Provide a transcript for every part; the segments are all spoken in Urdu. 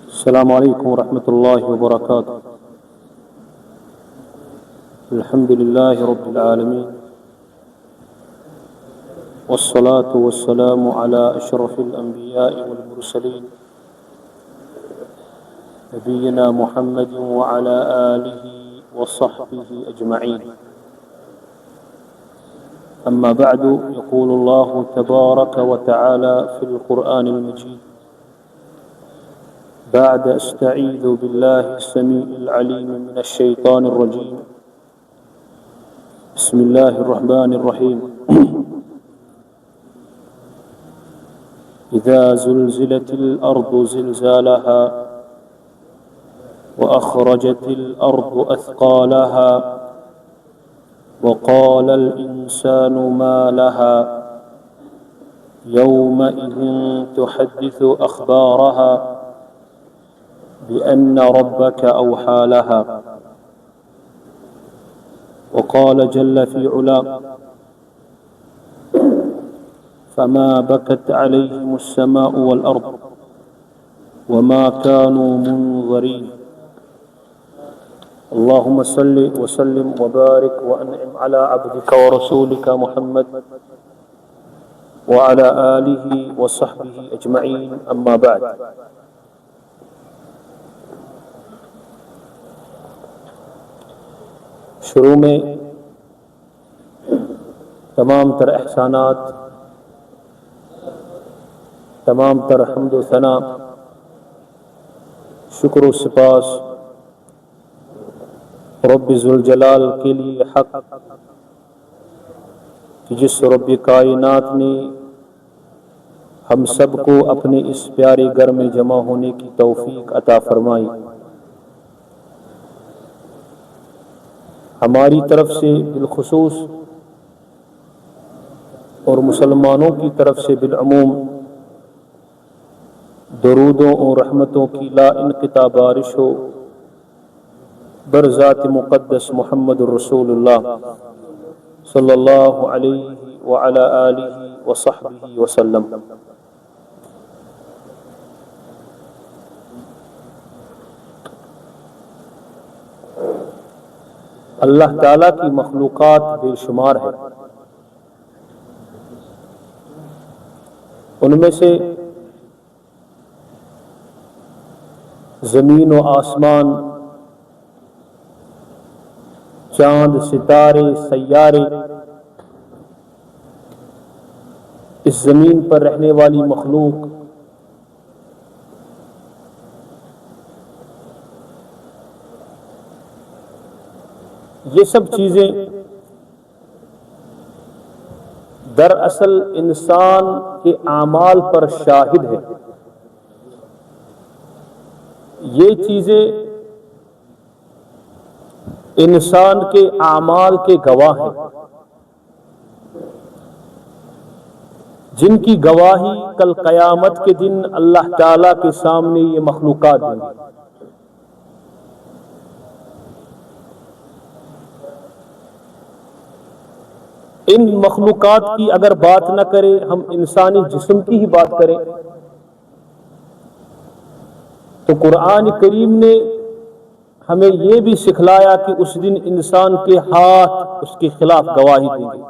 السلام علیکم ورحمۃ اللہ وبرکاتہ۔ الحمد للہ رب العالمین والصلاة والسلام على اشرف الانبیاء والمرسلین نبینا محمد وعلى آلہ وصحبہ اجمعین۔ اما بعد، يقول الله تبارك وتعالى في القرآن المجيد بعد استعيذ بالله السميع العليم من الشيطان الرجيم، بسم الله الرحمن الرحيم، إذا زلزلت الأرض زلزالها وأخرجت الأرض أثقالها وقال الإنسان ما لها يومئذ تحدث أخبارها بأن ربك أوحى لها وقال جل في علا فما بكت عليهم السماء والأرض وما كانوا منظرين۔ اللهم صل وسلم وبارك وأنعم على عبدك ورسولك محمد وعلى آله وصحبه أجمعين، أما بعد۔ شروع میں تمام تر احسانات، تمام تر حمد و ثنا، شکر و سپاس رب ذوالجلال کے لیے حق کہ جس رب کائنات نے ہم سب کو اپنے اس پیارے گھر میں جمع ہونے کی توفیق عطا فرمائی۔ ہماری طرف سے بالخصوص اور مسلمانوں کی طرف سے بالعموم درودوں اور رحمتوں کی لا انقطاع بارش ہو برذات مقدس محمد الرسول اللہ صلی اللہ علیہ وعلی آلہ وصحبہ وسلم۔ اللہ تعالیٰ کی مخلوقات بے شمار ہے، ان میں سے زمین و آسمان، چاند، ستارے، سیارے، اس زمین پر رہنے والی مخلوق، یہ سب چیزیں دراصل انسان کے اعمال پر شاہد ہے۔ یہ چیزیں انسان کے اعمال کے گواہ ہیں، جن کی گواہی کل قیامت کے دن اللہ تعالیٰ کے سامنے یہ مخلوقات دیں گی۔ ان مخلوقات کی اگر بات نہ کریں، ہم انسانی جسم کی ہی بات کریں تو قرآن کریم نے ہمیں یہ بھی سکھلایا کہ اس دن انسان کے ہاتھ اس کے خلاف گواہی دیں گے۔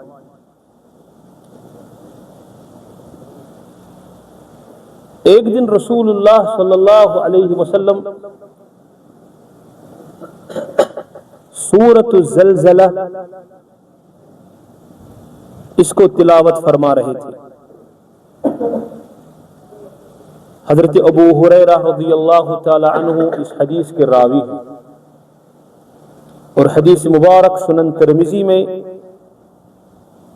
ایک دن رسول اللہ صلی اللہ علیہ وسلم سورۃ الزلزلہ اس کو تلاوت فرما رہے تھے۔ حضرت ابو ہریرہ رضی اللہ تعالی عنہ اس حدیث کے راوی ہیں، اور حدیث مبارک سنن ترمذی میں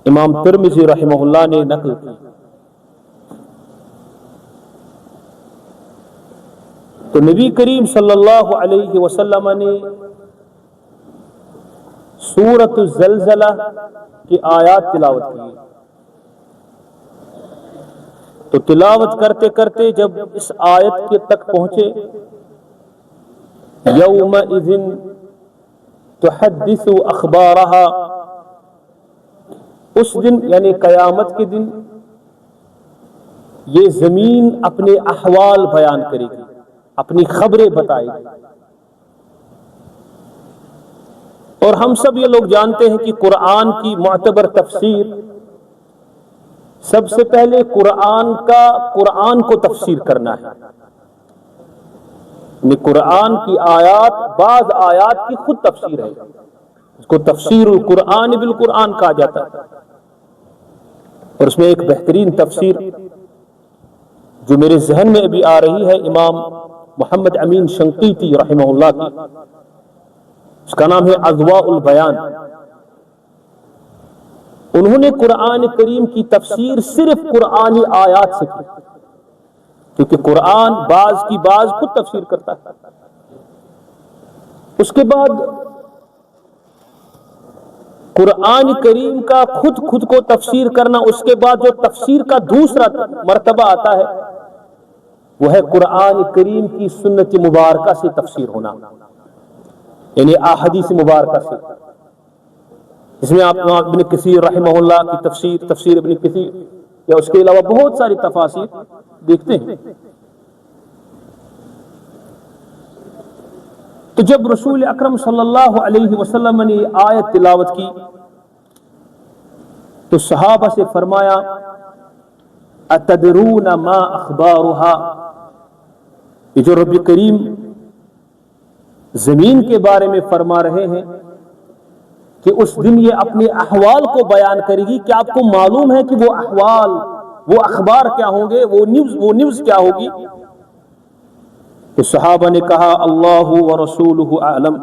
امام ترمذی رحمہ اللہ نے نقل کی۔ تو نبی کریم صلی اللہ علیہ وسلم نے سورۃ الزلزلہ کی آیات تلاوت کی، تو تلاوت کرتے کرتے جب اس آیت کے تک پہنچے یومئذ تحدث اخبارها، اس دن یعنی قیامت کے دن یہ زمین اپنے احوال بیان کرے گی۔ اپنی خبریں بتائے گی. اور ہم سب یہ لوگ جانتے ہیں کہ قرآن کی معتبر تفسیر سب سے پہلے قرآن کو تفسیر کرنا ہے. یعنی قرآن کی آیات، بعض آیات کی خود تفسیر ہے، اس کو تفسیر القرآن بالقرآن کہا جاتا ہے. اور اس میں ایک بہترین تفسیر جو میرے ذہن میں ابھی آ رہی ہے امام محمد امین شنقیطی رحمہ اللہ کی، اس کا نام ہے اضواء البیان. انہوں نے قرآن کریم کی تفسیر صرف قرآنی آیات سے کی، کیونکہ قرآن بعض کی بعض خود تفسیر کرتا ہے. اس کے بعد قرآن کریم کا خود کو تفسیر کرنا، اس کے بعد جو تفسیر کا دوسرا مرتبہ آتا ہے وہ ہے قرآن کریم کی سنت مبارکہ سے تفسیر ہونا، یعنی احادیث مبارکہ سے. اس میں آپ ابن کثیر رحمہ اللہ کی تفسیر ابن کثیر یا اس کے علاوہ بہت ساری تفاسیر دیکھتے ہیں. تو جب رسول اکرم صلی اللہ علیہ وسلم نے آیت تلاوت کی تو صحابہ سے فرمایا اتدرون ما اخبارها، یہ جو رب کریم زمین کے بارے میں فرما رہے ہیں کہ اس دن یہ اپنے احوال کو بیان کرے گی، کیا آپ کو معلوم ہے کہ وہ احوال، وہ اخبار کیا ہوں گے، وہ نیوز کیا ہوگی؟ تو صحابہ نے کہا اللہ ورسولہ اعلم،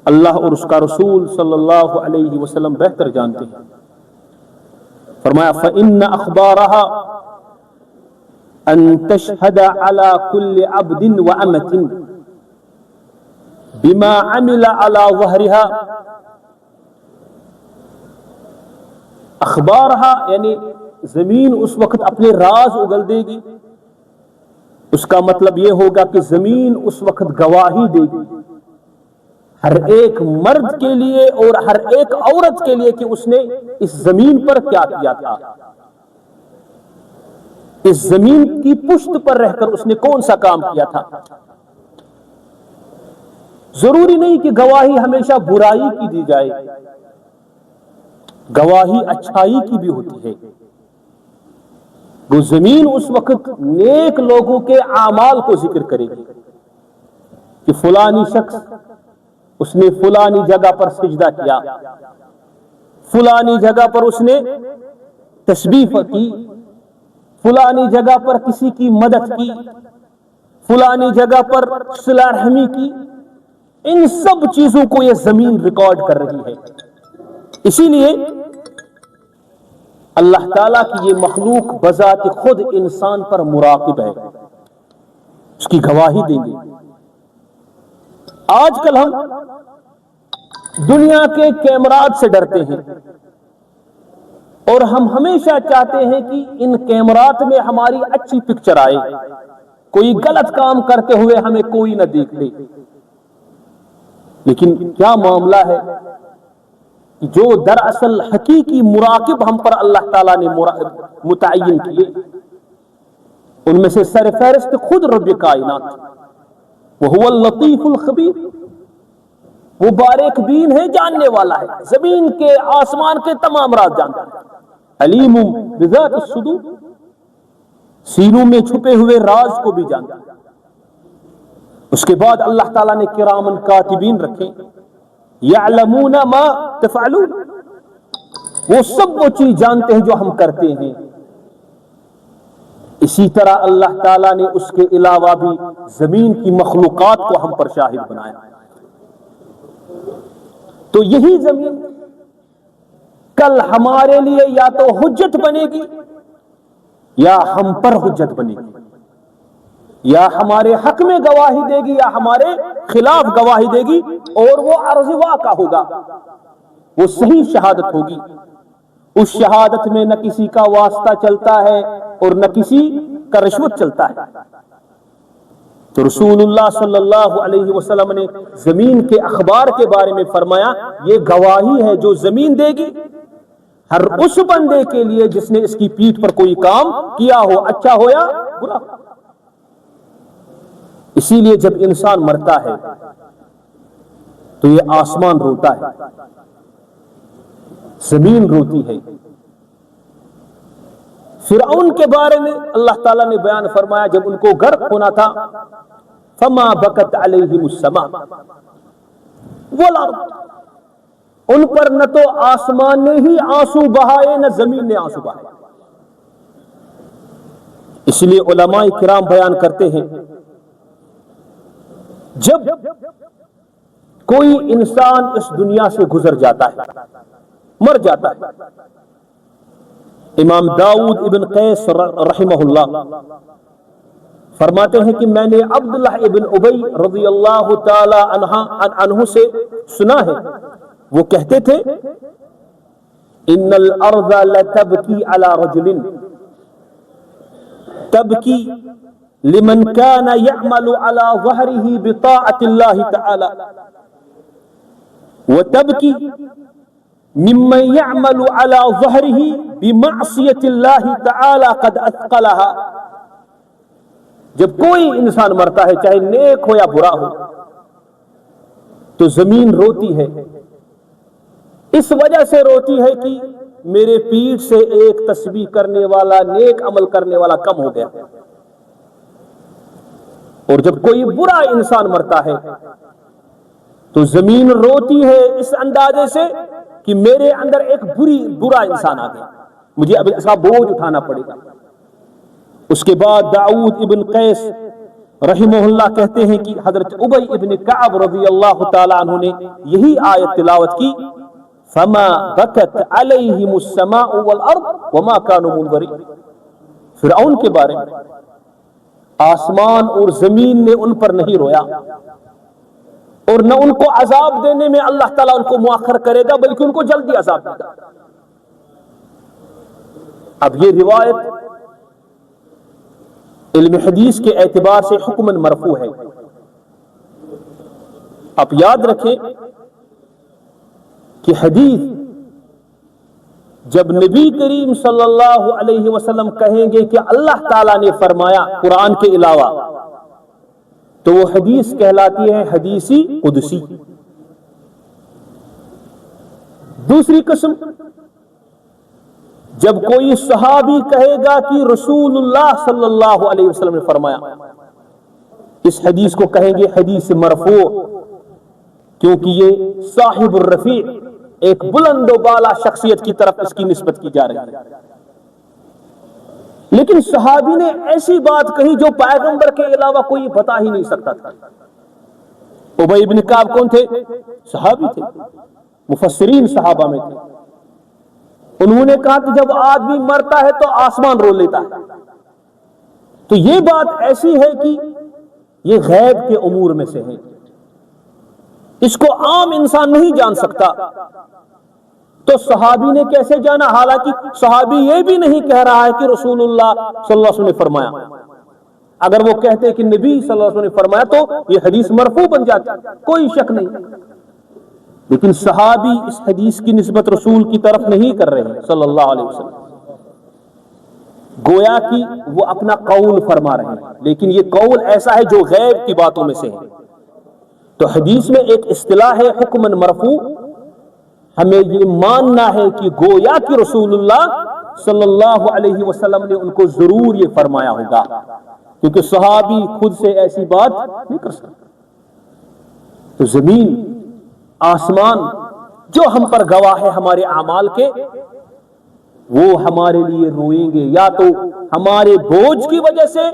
اللہ اور اس کا رسول صلی اللہ علیہ وسلم بہتر جانتے ہیں. فرمایا فإن أخبارها أن تشهد على كل عبد وأمة بما عمل على ظهرها. اخبارها یعنی زمین اس وقت اپنے راز اگل دے گی. اس کا مطلب یہ ہوگا کہ زمین اس وقت گواہی دے گی ہر ایک مرد کے لیے اور ہر ایک عورت کے لیے کہ اس نے اس زمین پر کیا کیا تھا، اس زمین کی پشت پر رہ کر اس نے کون سا کام کیا تھا. ضروری نہیں کہ گواہی ہمیشہ برائی کی دی جائے، گواہی اچھائی کی بھی ہوتی ہے. وہ زمین اس وقت نیک لوگوں کے اعمال کو ذکر کرے گی کہ فلانی شخص اس نے فلانی جگہ پر سجدہ کیا، فلانی جگہ پر اس نے تسبیح کی، فلانی جگہ پر کسی کی مدد کی، فلانی جگہ پر صلہ رحمی کی. ان سب چیزوں کو یہ زمین ریکارڈ کر رہی ہے. اسی لیے اللہ تعالیٰ کی یہ مخلوق بذات خود انسان پر مراقب ہے، اس کی گواہی دیں گے. آج کل ہم دنیا کے کیمرات سے ڈرتے ہیں اور ہم ہمیشہ چاہتے ہیں کہ ان کیمرات میں ہماری اچھی پکچر آئے، کوئی غلط کام کرتے ہوئے ہمیں کوئی نہ دیکھ لے. لیکن کیا معاملہ ہے کہ جو دراصل حقیقی مراقب ہم پر اللہ تعالیٰ نے متعین کیے، ان میں سے سر فہرست خود رب کائنات، وہو اللطیف الخبیر، وہ باریک بین ہے، جاننے والا ہے، زمین کے آسمان کے تمام راز جانتا ہے. علیم بذات الصدور، سینوں میں چھپے ہوئے راز کو بھی جانتا ہے. اس کے بعد اللہ تعالیٰ نے کرامن کاتبین رکھے، یعلمون ما تفعلون، وہ سب وہ چیز جانتے ہیں جو ہم کرتے ہیں. اسی طرح اللہ تعالیٰ نے اس کے علاوہ بھی زمین کی مخلوقات کو ہم پر شاہد بنایا. تو یہی زمین کل ہمارے لیے یا تو حجت بنے گی یا ہم پر حجت بنے گی، یا ہمارے حق میں گواہی دے گی یا ہمارے خلاف گواہی دے گی. اور وہ عرض واقع ہوگا، وہ صحیح شہادت ہوگی. اس شہادت میں نہ کسی کا واسطہ چلتا ہے اور نہ کسی کا رشوت چلتا ہے. تو رسول اللہ صلی اللہ علیہ وسلم نے زمین کے اخبار کے بارے میں فرمایا یہ گواہی ہے جو زمین دے گی ہر اس بندے کے لیے جس نے اس کی پیٹھ پر کوئی کام کیا ہو، اچھا ہو یا برا. اسی لیے جب انسان مرتا ہے تو یہ آسمان روتا ہے، زمین روتی ہے۔ فرعون کے بارے میں اللہ تعالیٰ نے بیان فرمایا جب ان کو غرق ہونا تھا، فما بکت علیہم السماء والارض، ان پر نہ تو آسمان نے ہی آنسو بہائے نہ زمین نے آنسو بہائے۔ اس لیے علماء کرام بیان کرتے ہیں جب کوئی انسان اس دنیا سے گزر جاتا ہے، مر جاتا ہے، امام داؤد ابن قیس رحمہ اللہ فرماتے ہیں کہ میں نے عبداللہ ابن ابی رضی اللہ تعالی عنہ سے سنا ہے، وہ کہتے تھے ان الارض لتبکی علی رجل تبکی لمن كان يعمل على ظهره بطاعة الله تعالى وتبكي ممن يعمل على ظهره بمعصية الله تعالى قد أثقلها۔ جب کوئی انسان مرتا ہے چاہے نیک ہو یا برا ہو تو زمین روتی ہے، اس وجہ سے روتی ہے کہ میرے پیٹھ سے ایک تسبیح کرنے والا، نیک عمل کرنے والا کم ہو گیا۔ اور جب کوئی برا انسان مرتا ہے تو زمین روتی ہے اس اندازے سے کہ میرے اندر ایک برا انسان آ گیا، مجھے اب اس کا بوجھ اٹھانا پڑے گا۔ اس کے بعد داؤد ابن قیس رحمہ اللہ کہتے ہیں کہ حضرت ابی ابن کعب رضی اللہ تعالی عنہ نے یہی آیت تلاوت کی، فما بکت علیہم السماء والارض وما كانوا منظرین۔ فرعون کے بارے میں آسمان اور زمین نے ان پر نہیں رویا، اور نہ ان کو عذاب دینے میں اللہ تعالیٰ ان کو مؤخر کرے گا بلکہ ان کو جلدی عذاب دے گا۔ اب یہ روایت علم حدیث کے اعتبار سے حکماً مرفوع ہے۔ آپ یاد رکھیں کہ حدیث جب نبی کریم صلی اللہ علیہ وسلم کہیں گے کہ اللہ تعالیٰ نے فرمایا قرآن کے علاوہ، تو وہ حدیث کہلاتی ہے حدیثی قدسی۔ دوسری قسم، جب کوئی صحابی کہے گا کہ رسول اللہ صلی اللہ علیہ وسلم نے فرمایا، اس حدیث کو کہیں گے حدیث مرفوع، کیونکہ یہ صاحب الرفیع، ایک بلند و بالا شخصیت کی طرف اس کی نسبت کی جا رہی ہے۔ لیکن صحابی نے ایسی بات کہی جو پیغمبر کے علاوہ کوئی بتا ہی نہیں سکتا تھا۔ ابی ابن کعب کون تھے؟ صحابی تھے، مفسرین صحابہ میں تھے۔ انہوں نے کہا کہ جب آدمی مرتا ہے تو آسمان رو لیتا ہے، تو یہ بات ایسی ہے کہ یہ غیب کے امور میں سے ہے، اس کو عام انسان نہیں جان سکتا۔ تو صحابی نے کیسے جانا؟ حالانکہ صحابی یہ بھی نہیں کہہ رہا ہے کہ رسول اللہ صلی اللہ علیہ وسلم نے فرمایا۔ اگر وہ کہتے کہ نبی صلی اللہ علیہ وسلم نے فرمایا تو یہ حدیث مرفوع بن جاتی، کوئی شک نہیں۔ لیکن صحابی اس حدیث کی نسبت رسول کی طرف نہیں کر رہے ہیں صلی اللہ علیہ وسلم، گویا کہ وہ اپنا قول فرما رہے ہیں، لیکن یہ قول ایسا ہے جو غیب کی باتوں میں سے ہے۔ تو حدیث میں ایک اصطلاح ہے حکماً مرفوع، ہمیں یہ ماننا ہے کہ گویا کہ رسول اللہ صلی اللہ علیہ وسلم نے ان کو ضرور یہ فرمایا ہوگا، کیونکہ صحابی خود سے ایسی بات نہیں کر سکتے۔ تو زمین، آسمان جو ہم پر گواہ ہے ہمارے اعمال کے، وہ ہمارے لیے روئیں گے، یا تو ہمارے بوجھ کی وجہ سے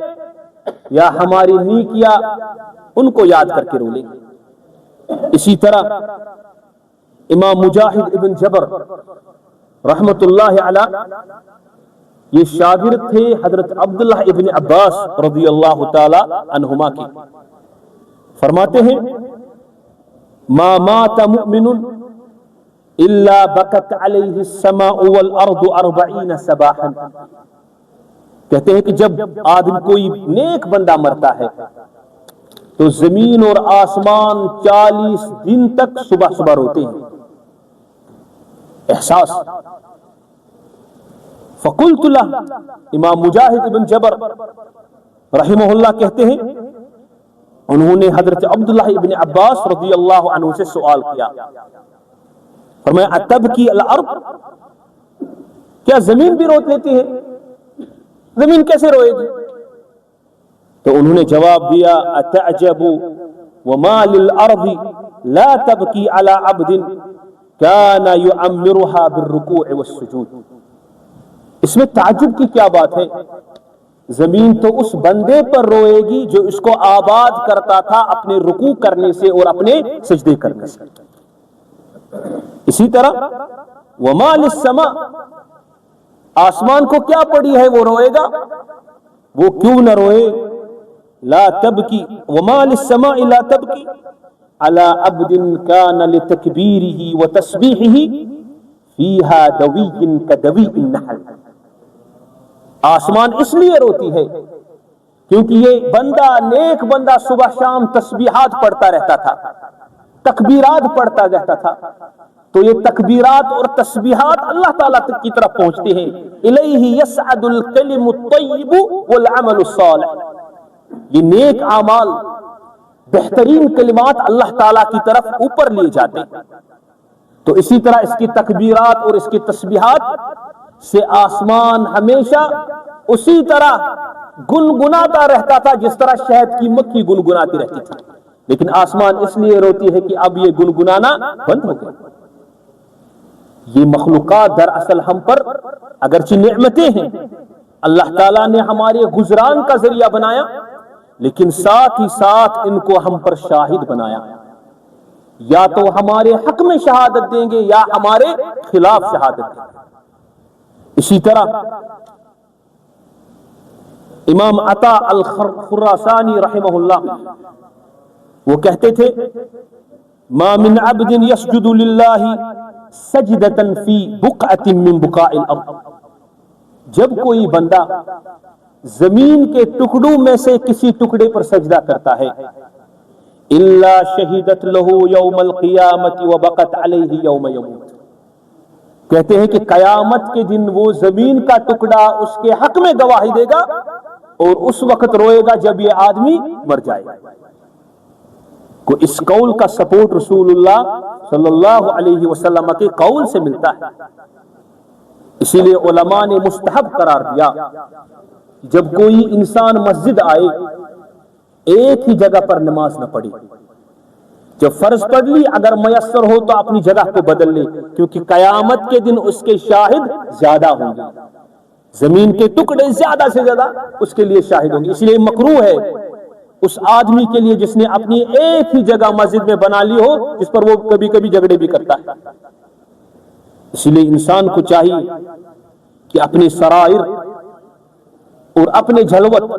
یا ہماری نیکیاں ان کو یاد کر کے رو لیں گے۔ اسی طرح امام مجاہد ابن جبر رحمت اللہ علیہ، یہ شاگرد تھے حضرت عبداللہ ابن عباس رضی اللہ تعالی عنہما کے، فرماتے ہیں ما مات مؤمن الا بکت علیہ السماء والارض 40 صباحا، کہتے ہیں کہ جب آدمی کوئی نیک بندہ مرتا ہے تو زمین اور آسمان 40 دن تک صبح صبح روتے ہیں، احساس۔ فقلت له، امام مجاہد ابن جبر رحمہ اللہ کہتے ہیں انہوں نے حضرت عبداللہ ابن عباس رضی اللہ عنہ سے سوال کیا، فرمایا اتبکی الارض، کیا زمین بھی رو لیتی ہے؟ زمین کیسے روئے گی؟ تو انہوں نے جواب دیا اتعجب وما للارض لا تبکی علی عبد کان یعمرها بالرکوع والسجود، اس میں تعجب کی کیا بات ہے؟ زمین تو اس بندے پر روئے گی جو اس کو آباد کرتا تھا اپنے رکوع کرنے سے اور اپنے سجدے کرنے سے۔ اسی طرح وما للسماء، آسمان کو کیا پڑی ہے وہ روئے گا، وہ کیوں نہ روئے؟ لا تبکی وما للسماء لا تبکی علی عبد کان لتکبیرہ وتسبیحہ فیہا دوی کدوی النحل، آسمان اس لیے روتی ہے کیونکہ یہ بندہ، نیک بندہ صبح شام تسبیحات پڑھتا رہتا تھا، تکبیرات پڑھتا رہتا تھا، تو یہ تکبیرات اور تسبیحات اللہ تعالیٰ کی طرف پہنچتے ہیں، الیہ یصعد الکلم الطیب والعمل الصالح، یہ نیک اعمال، بہترین کلمات اللہ تعالیٰ کی طرف اوپر لیے جاتے ہیں۔ تو اسی طرح اس کی تکبیرات اور اس کی تسبیحات سے آسمان ہمیشہ اسی طرح گنگناتا رہتا تھا جس طرح شہد کی مکھی گنگناتی رہتی تھی، لیکن آسمان اس لیے روتی ہے کہ اب یہ گنگنانا بند ہو گیا۔ یہ مخلوقات دراصل ہم پر اگرچہ نعمتیں ہیں، اللہ تعالیٰ نے ہمارے گزران کا ذریعہ بنایا، لیکن ساتھ ہی ساتھ ان کو ہم پر شاہد بنایا، یا تو ہمارے حق میں شہادت دیں گے یا ہمارے خلاف شہادت دیں گے۔ اسی طرح امام عطا الخراسانی رحمہ اللہ وہ کہتے تھے ما من عبد يسجد للہ سجدة فی بقعة من بقاع الارض، جب کوئی بندہ زمین کے ٹکڑوں میں سے کسی ٹکڑے پر سجدہ کرتا ہے الا شہدت له یوم القیامت وبقت علیہ یوم یموت، کہتے ہیں کہ قیامت کے دن وہ زمین کا ٹکڑا اس کے حق میں گواہی دے گا اور اس وقت روئے گا جب یہ آدمی مر جائے گا۔ کو اس قول کا سپورٹ رسول اللہ صلی اللہ علیہ وسلم کے قول سے ملتا ہے، اسی لیے علماء نے مستحب قرار دیا جب کوئی انسان مسجد آئے ایک ہی جگہ پر نماز نہ پڑھے، جب فرض پڑھ لی اگر میسر ہو تو اپنی جگہ کو بدل لے، کیونکہ قیامت کے دن اس کے شاہد زیادہ ہوں گے، زمین کے ٹکڑے زیادہ سے زیادہ اس کے لیے شاہد ہوں گے، اس لیے مکروہ ہے اس آدمی کے لیے جس نے اپنی ایک ہی جگہ مسجد میں بنا لی ہو جس پر وہ کبھی کبھی جھگڑے بھی کرتا ہے۔ اس لیے انسان کو چاہیے کہ اپنے سرائر اور اپنے جھلوت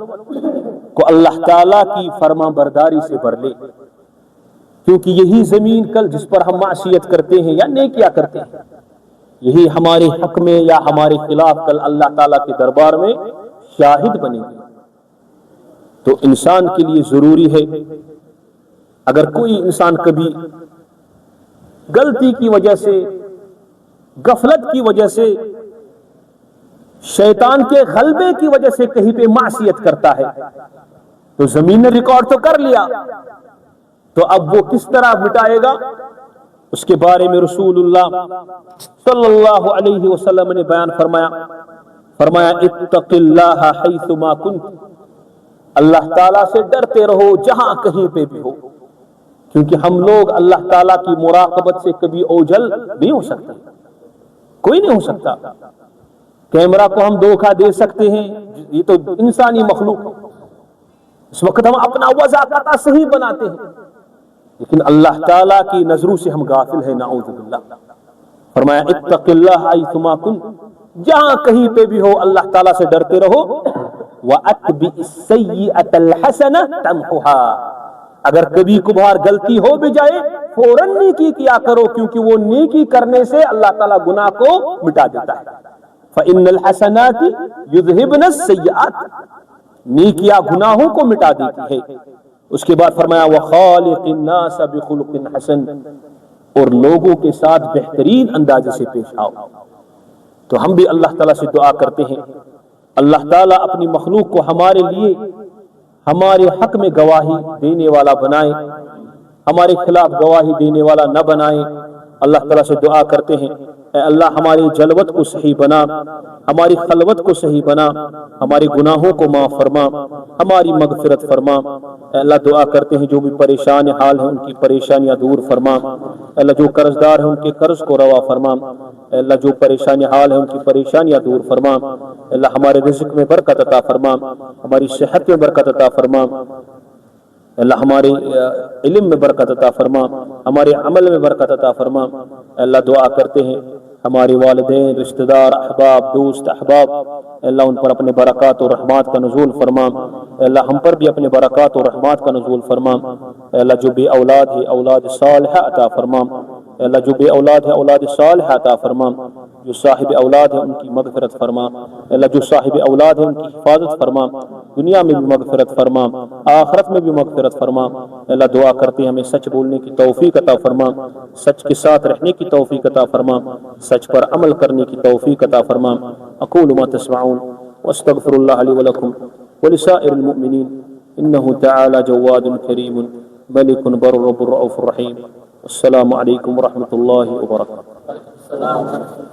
کو اللہ تعالیٰ کی فرما برداری سے بھر لے، کیونکہ یہی زمین کل جس پر ہم معصیت کرتے ہیں یا نیکیاں کرتے ہیں، یہی ہمارے حق میں یا ہمارے خلاف کل اللہ تعالیٰ کے دربار میں شاہد بنے گی۔ تو انسان کے لیے ضروری ہے اگر کوئی انسان کبھی غلطی کی وجہ سے، غفلت کی وجہ سے، شیطان کے غلبے کی وجہ سے کہیں پہ معصیت کرتا ہے تو زمین نے ریکارڈ تو کر لیا، تو اب وہ کس طرح مٹائے گا اس کے بارے میں رسول اللہ صلی اللہ علیہ وسلم نے بیان فرمایا اتق اللہ حیثما کنت، اللہ تعالیٰ سے ڈرتے رہو جہاں کہیں پہ بھی ہو، کیونکہ ہم لوگ اللہ تعالیٰ کی مراقبت سے کبھی اوجھل نہیں ہو سکتے، کوئی نہیں ہو سکتا۔ کیمرہ کو ہم دھوکہ دے سکتے ہیں، یہ تو انسانی مخلوق ہے، اس وقت ہم اپنا وضع قطع صحیح بناتے ہیں، لیکن اللہ تعالیٰ کی نظروں سے ہم غافل ہیں، نعوذ باللہ۔ فرمایا اتق اللہ حیثما کنت، جہاں کہیں پہ بھی ہو اللہ تعالیٰ سے ڈرتے رہو، وَأَتْبِعِ السَّيِّئَةَ الْحَسَنَةَ تَمْحُهَا، اگر کبھی کبھار غلطی ہو بھی جائے فوراً نیکی کیا کرو، کیونکہ وہ نیکی کرنے سے اللہ تعالیٰ گناہ کو مٹا دیتا ہے۔ فَإِنَّ الْحَسَنَاتِ يُذْهِبْنَ السَّيِّئَاتِ، نیکیاں گناہوں کو مٹا دیتی ہے۔ اس کے بعد فرمایا وَخَالِقِ النَّاسَ بِخُلُقٍ حَسَنٍ، اور لوگوں کے ساتھ بہترین اندازے سے پیش آؤ۔ تو ہم بھی اللہ تعالیٰ سے دعا کرتے ہیں اللہ تعالیٰ اپنی مخلوق کو ہمارے لیے ہمارے حق میں گواہی دینے والا بنائے، ہمارے خلاف گواہی دینے والا نہ بنائے۔ اللہ تعالیٰ سے دعا کرتے ہیں اے اللہ ہماری جلوت کو صحیح بنا، ہماری خلوت کو صحیح بنا، ہمارے گناہوں کو معاف فرما، ہماری مغفرت فرما۔ اے اللہ دعا کرتے ہیں جو بھی پریشان حال ہیں ان کی پریشانیاں دور فرما۔ اے اللہ جو قرض دار ہیں ان کے قرض کو روا فرما۔ اے اللہ جو پریشانی حال ہیں ان کی پریشانیاں دور فرما۔ اے اللہ ہمارے رزق میں برکت عطا فرما، ہماری صحت میں برکت عطا فرما۔ اللہ ہمارے علم میں برکت عطا فرما، ہمارے عمل میں برکت عطا فرما۔ اللہ دعا کرتے ہیں ہمارے والدین، رشتہ دار، احباب، دوست احباب، اللہ ان پر اپنے برکات و رحمات کا نزول فرما۔ اللہ ہم پر بھی اپنے برکات و رحمات کا نزول فرما۔ اللہ جو بے اولاد ہے اولاد صالحہ عطا فرما۔ اللہ جو بے اولاد ہے اولاد صالحہ عطا فرما۔ جو صاحب اولاد ہے ان کی مغفرت فرما۔ اللہ جو صاحب اولاد ہے ان کی حفاظت فرما، دنیا میں بھی مغفرت فرما، آخرت میں بھی مغفرت فرما۔ اللہ دعا کرتے ہیں ہمیں سچ بولنے کی توفیق عطا فرما، سچ کے ساتھ رہنے کی توفیق عطا فرما، سچ پر عمل کرنے کی توفیق عطا فرما۔ اقول ما تسمعون واستغفر الله لي ولكم ولسائر المؤمنين انه تعالى جواد كريم ملك بر رب الرؤوف الرحيم۔ السلام عليكم ورحمة الله وبركاته۔